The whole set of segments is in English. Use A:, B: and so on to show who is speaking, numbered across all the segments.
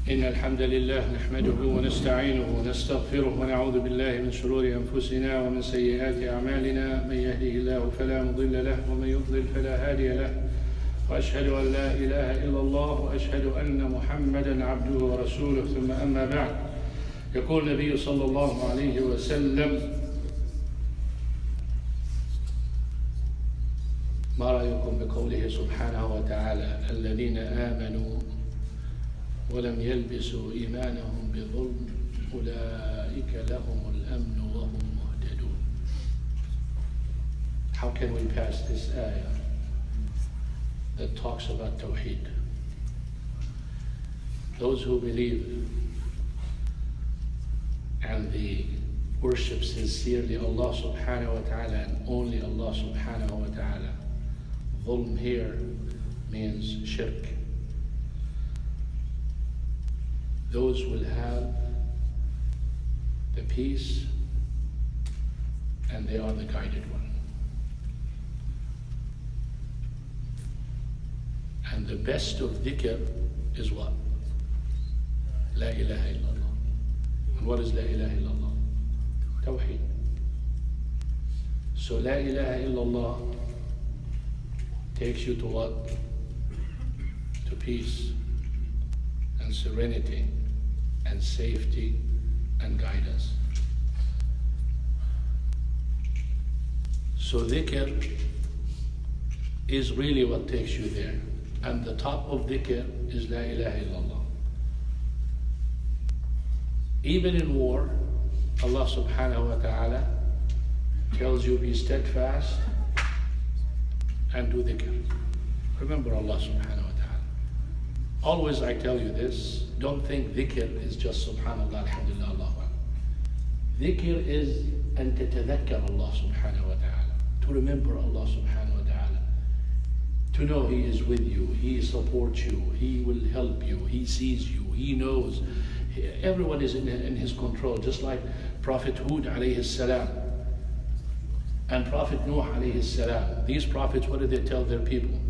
A: إن الحمد لله نحمده ونستعينه ونستغفره ونعوذ بالله من شرور أنفسنا ومن سيئات أعمالنا. من يهده الله فلا مضل له ومن يضلل فلا هادي له، وأشهد أن لا إله إلا الله وأشهد أن محمدا عبده ورسوله. ثم أما بعد، يقول النبي صلى الله عليه وسلم: ما رأيكم بقوله سبحانه وتعالى: الذين آمنوا ولم يلبسوا إيمانهم بظلم أولئك لهم الأمن وهم مهتدون. How can we pass this ayah that talks about Tawheed? Those who believe and they worship sincerely Allah subhanahu wa ta'ala and only Allah subhanahu wa ta'ala. Dhulm here means shirk. Those will have the peace and they are the guided one. And the best of dhikr is what? La ilaha illallah. And what is La ilaha illallah? Tawheed. So La ilaha illallah takes you to what? To peace and serenity and safety and guidance. So dhikr is really what takes you there. And the top of dhikr is La ilaha illallah. Even in war, Allah subhanahu wa ta'ala tells you be steadfast and do dhikr. Remember Allah subhanahu wa ta'ala. Always I tell you this, don't think dhikr is just subhanallah, alhamdulillah, Allah. Dhikr is an tatadhakkar Allah subhanahu wa ta'ala. To remember Allah subhanahu wa ta'ala. To know He is with you, He supports you, He will help you, He sees you, He knows. Everyone is in His control, just like Prophet Hud alayhi salam and Prophet Nuh alayhi salam. These prophets, what did they tell their people?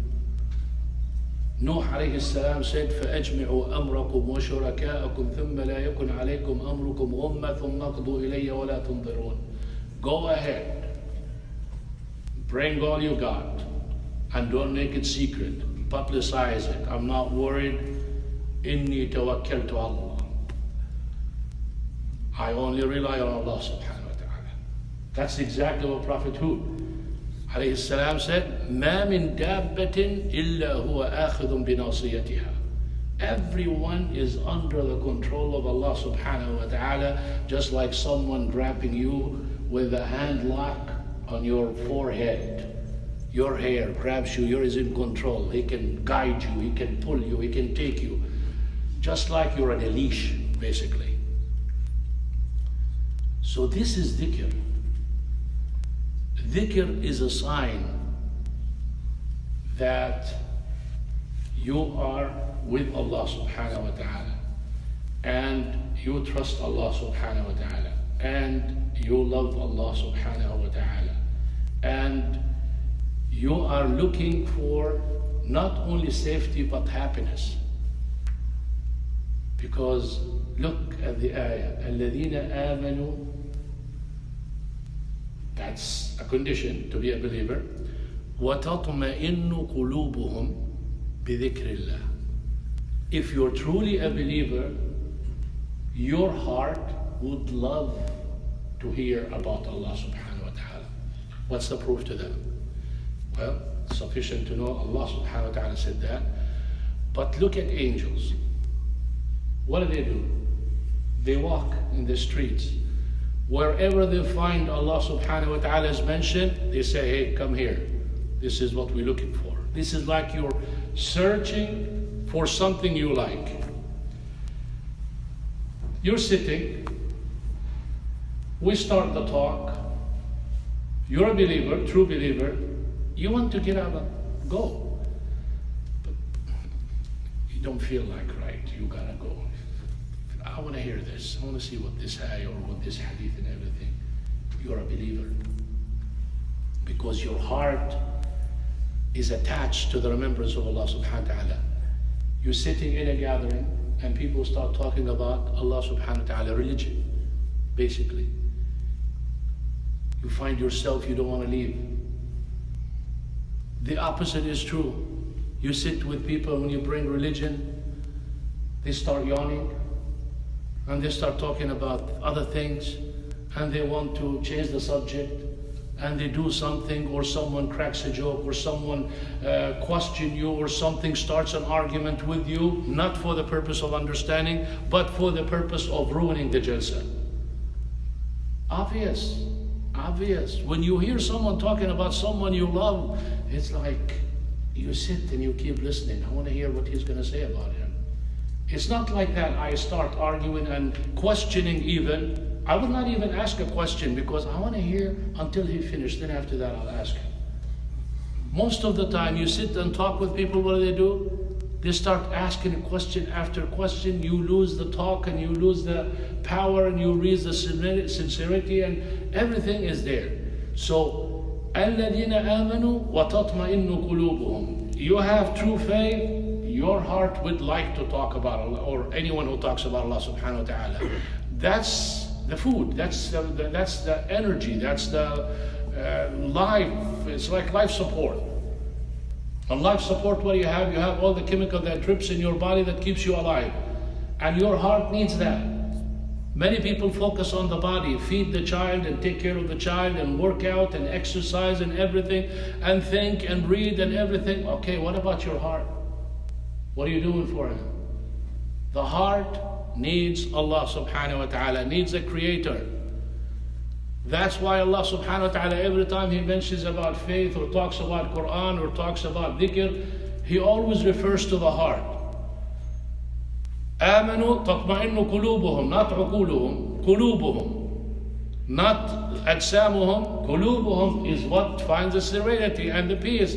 A: Nuh alayhi salam said, فَأَجْمِعُوا أَمْرَكُمْ وَشُرَكَاءَكُمْ ثُمَّ لَا يَكُنْ عَلَيْكُمْ أَمْرُكُمْ غُمَّةٌ نَقْضُوا إِلَيَّ وَلَا تُنظِرُونَ. Go ahead, bring all you got, and don't make it secret. Publicize it. I'm not worried. إِنِّي تَوَكَّلْتُ عَلَى اللَّهِ. I only rely on Allah subhanahu wa ta'ala. That's exactly what Prophet Hud alayhi salam said, مَا مِن دَابَّةٍ إِلَّا هُوَ آخِذٌ بِنَاصِيَتِهَا. Everyone is under the control of Allah subhanahu wa ta'ala, just like someone grabbing you with a hand lock on your forehead. Your hair grabs you, yours is in control. He can guide you, he can pull you, he can take you. Just like you're on a leash, basically. So this is dhikr. Dhikr is a sign that you are with Allah subhanahu wa ta'ala and you trust Allah subhanahu wa ta'ala and you love Allah subhanahu wa ta'ala and you are looking for not only safety but happiness. Because look at the ayah, الَّذِينَ آمَنُوا. That's a condition to be a believer. وَتَطْمَئِنُّ قُلُوبُهُمْ بِذِكْرِ اللَّهِ. If you're truly a believer, your heart would love to hear about Allah subhanahu wa ta'ala. What's the proof to that? Well, sufficient to know Allah subhanahu wa ta'ala said that. But look at angels. What do? They walk in the streets. Wherever they find Allah subhanahu wa ta'ala is mentioned, they say, hey, come here. This is what we're looking for. This is like you're searching for something you like. You're sitting, we start the talk, you're a believer, true believer, you want to get up and go. But you don't feel like, right, you gotta go. I want to hear this. I want to see what this ayah or what this hadith and everything. You're a believer. Because your heart is attached to the remembrance of Allah subhanahu wa ta'ala. You're sitting in a gathering, and people start talking about Allah subhanahu wa ta'ala, religion, basically. You find yourself, you don't want to leave. The opposite is true. You sit with people, when you bring religion, they start yawning, and they start talking about other things, and they want to change the subject, and they do something, or someone cracks a joke, or someone questions you, or something starts an argument with you, not for the purpose of understanding, but for the purpose of ruining the jalsa. Obvious. When you hear someone talking about someone you love, it's like you sit and you keep listening. I want to hear what he's going to say about him. It's not like that I start arguing and questioning even. I would not even ask a question because I want to hear until he finished. Then after that I'll ask him. Most of the time you sit and talk with people, what do? They start asking question after question. You lose the talk and you lose the power and you lose the sincerity, and everything is there. So, الَّذِينَ آمَنُوا وَتَطْمَئِنُّ قُلُوبُهُم. You have true faith, your heart would like to talk about Allah, or anyone who talks about Allah subhanahu wa ta'ala. That's the food, that's the energy, that's the life. It's like life support. On life support, what do you have? You have all the chemical that drips in your body that keeps you alive. And your heart needs that. Many people focus on the body, feed the child and take care of the child and work out and exercise and everything and think and read and everything. Okay, what about your heart? What are you doing for him? The heart needs Allah subhanahu wa ta'ala, needs a creator. That's why Allah subhanahu wa ta'ala, every time He mentions about faith or talks about Quran or talks about dhikr, He always refers to the heart. آمنوا تطمئن قلوبهم, not عقولهم, قلوبهم, not أجسامهم. قلوبهم is what finds the serenity and the peace,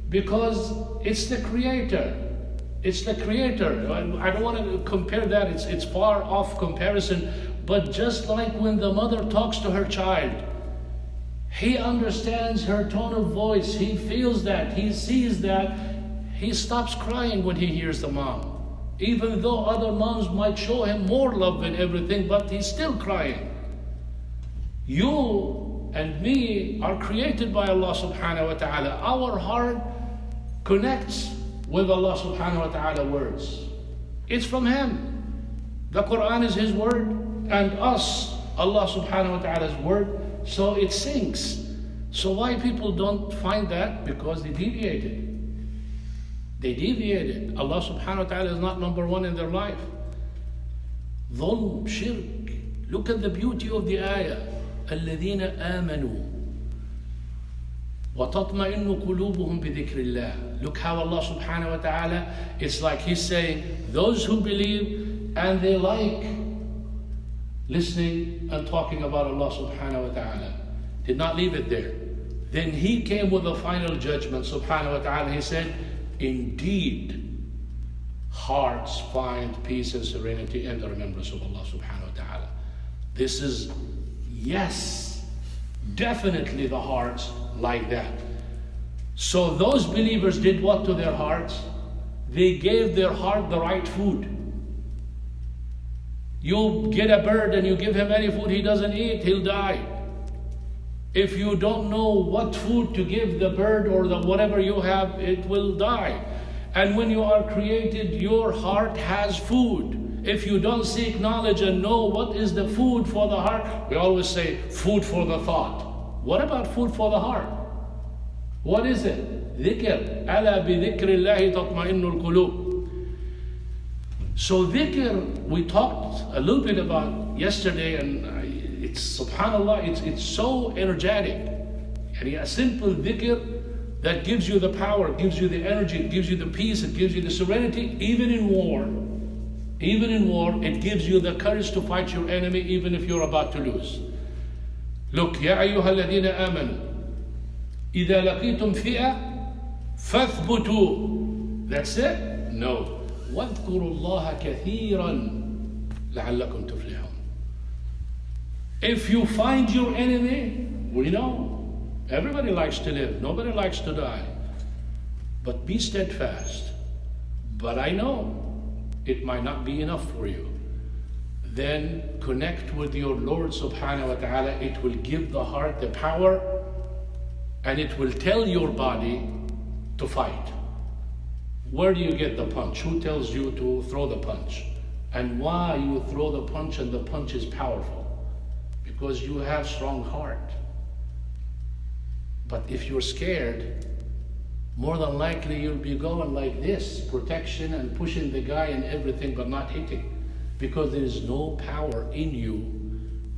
A: because it's the Creator. It's the Creator. I don't want to compare that. It's far off comparison. But just like when the mother talks to her child, he understands her tone of voice, he feels that, he sees that, he stops crying when he hears the mom. Even though other moms might show him more love and everything, but he's still crying. You and me are created by Allah subhanahu wa ta'ala. Our heart connects with Allah subhanahu wa ta'ala words. It's from Him. The Quran is His word. And us, Allah subhanahu wa ta'ala's word, so it sinks. So why people don't find that? Because they deviated. Allah subhanahu wa ta'ala is not number one in their life. Dhulm, shirk. Look at the beauty of the ayah. الَّذِينَ آمَنُوا وَتَطْمَئِنُّ قُلُوبُهُم بِذِكْرِ اللَّهِ. Look how Allah subhanahu wa ta'ala, it's like He's saying, those who believe and they like listening and talking about Allah subhanahu wa ta'ala. Did not leave it there. Then He came with a final judgment subhanahu wa ta'ala. He said, indeed, hearts find peace and serenity in the remembrance of Allah subhanahu wa ta'ala. This is, yes, definitely the hearts like that. So those believers did what to their hearts? They gave their heart the right food. You get a bird and you give him any food he doesn't eat, he'll die. If you don't know what food to give the bird or the whatever you have, it will die. And when you are created, your heart has food. If you don't seek knowledge and know what is the food for the heart, we always say food for the thought. What about food for the heart? What is it? Dhikr. أَلَا بِذِكْرِ اللَّهِ تَطْمَئِنُّ الْقُلُوبِ. So dhikr, we talked a little bit about yesterday, and it's subhanallah, it's so energetic. And a simple dhikr that gives you the power, gives you the energy, it gives you the peace, it gives you the serenity, even in war. Even in war, it gives you the courage to fight your enemy, even if you're about to lose. Look, يا أيها الذين آمنوا إذا لقيتم فئة فاثبتوا. That's it? No. واذكروا الله كثيرا لعلكم تفلحون. If you find your enemy, we know everybody likes to live, nobody likes to die. But be steadfast. But I know it might not be enough for you. Then connect with your Lord subhanahu wa ta'ala. It will give the heart the power, and it will tell your body to fight. Where do you get the punch? Who tells you to throw the punch? And why you throw the punch and the punch is powerful? Because you have strong heart. But if you're scared, more than likely you'll be going like this, protection and pushing the guy and everything, but not hitting. Because there is no power in you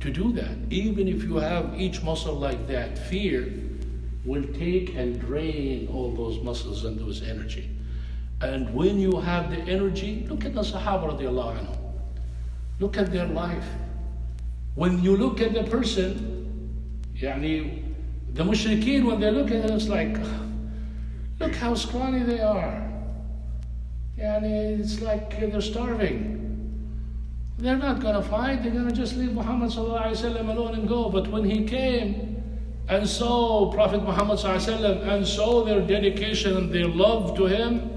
A: to do that. Even if you have each muscle like that, fear will take and drain all those muscles and those energy. And when you have the energy, look at the Sahaba radiallahu anhu. Look at their life. When you look at the person, the mushrikeen, when they look at it, it's like, look how scrawny they are. It's like they're starving. They're not going to fight. They're going to just leave Muhammad sallallahu alaihi wasallam alone and go. But when he came and saw Prophet Muhammad sallallahu alaihi wasallam and saw their dedication and their love to him,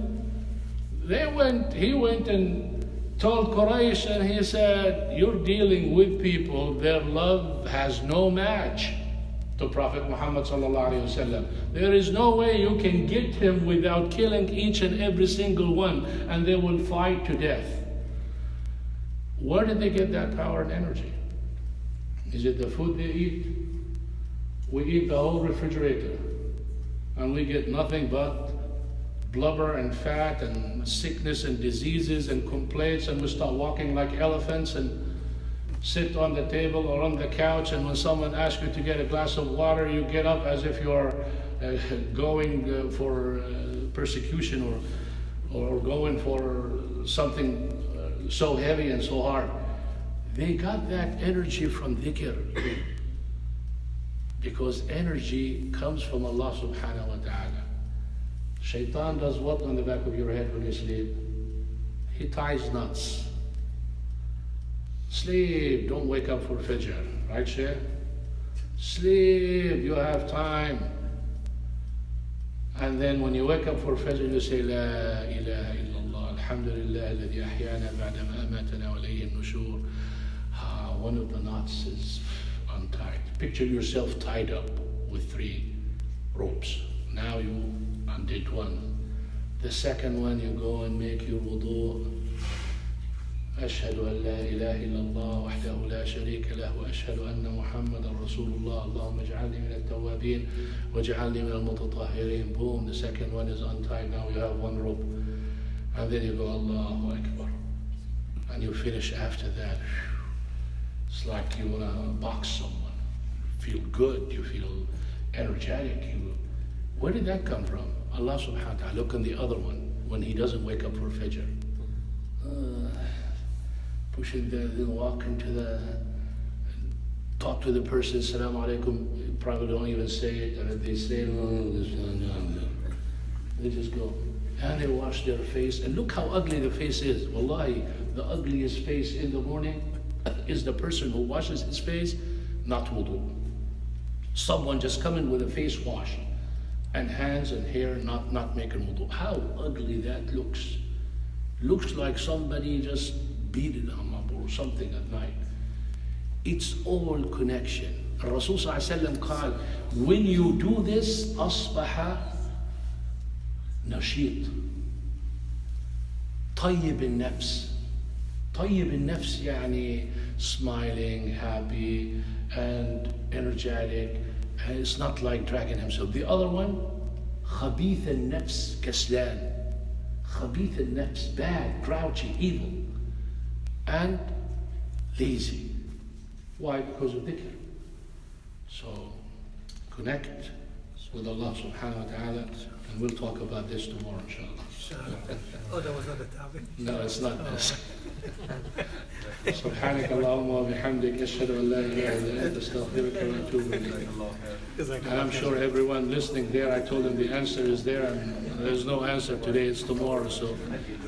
A: he went and told Quraysh, and he said, you're dealing with people, their love has no match to Prophet Muhammad sallallahu alaihi wasallam. There is no way you can get him without killing each and every single one, and they will fight to death. Where did they get that power and energy? Is it the food they eat? We eat the whole refrigerator, and we get nothing but blubber and fat and sickness and diseases and complaints, and we start walking like elephants and sit on the table or on the couch, and when someone asks you to get a glass of water, you get up as if you're going for persecution or going for something so heavy and so hard. They got that energy from dhikr, because energy comes from Allah subhanahu wa ta'ala. Shaitan does what on the back of your head when you sleep? He ties knots. Sleep, don't wake up for Fajr, right, Sheikh? Sleep, you have time. And then when you wake up for Fajr, you say, La ilaha illallah, alhamdulillah, alladhi ahyana ba'da ma amatana wa ilayhi an-nushur. One of the knots is untied. Picture yourself tied up with 3 ropes. Now you undid one. The second one, you go and make your wudu. أشهد أن لا إله إلا الله وحده لا شريك له وأشهد أن محمدا رسول الله اللهم اجعلني من التوابين واجعلني من المتطهرين. Boom, the second one is untied. Now you have 1 rope. And then you go Allahu Akbar. And you finish after that. It's like you want to box someone. You feel good, you feel energetic. Where did that come from? Allah subhanahu wa ta'ala. Look on the other one, when he doesn't wake up for Fajr. Pushing walk into talk to the person, Assalamu alaikum, probably don't even say it, and if they say it, they just go. And they wash their face, and look how ugly the face is. Wallahi, the ugliest face in the morning is the person who washes his face, not wudu. Someone just coming with a face wash, and hands and hair not making wudu. How ugly that looks. Looks like somebody just beat it on or something at night. It's all connection. Rasul sallallahu alaihi wasallam, when you do this, أصبح نشيط طيب النفس. طيب النفس يعني smiling, happy and energetic, and it's not like dragging himself. The other one, خبيث النفس كسلان. خبيث النفس, bad, grouchy, evil, and lazy. Why? Because of dhikr. So connect with Allah subhanahu wa ta'ala, and we'll talk about this tomorrow, inshallah.
B: Oh, that was not the topic?
A: No, it's not this. سبحانك اللهم وبحمدك أشهد أن لا إله إلا أنت أستغفرك وأتوب إليك. And I'm sure everyone listening there, I told them the answer is there, and there's no answer today, it's tomorrow, so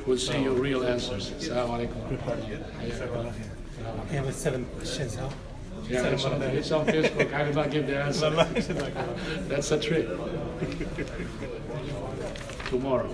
A: we'll see your real answers. Assalamu alaikum.
B: I have 7 questions, huh?
A: Yeah, it's on Facebook. I did not give the answer. That's a trick. Tomorrow.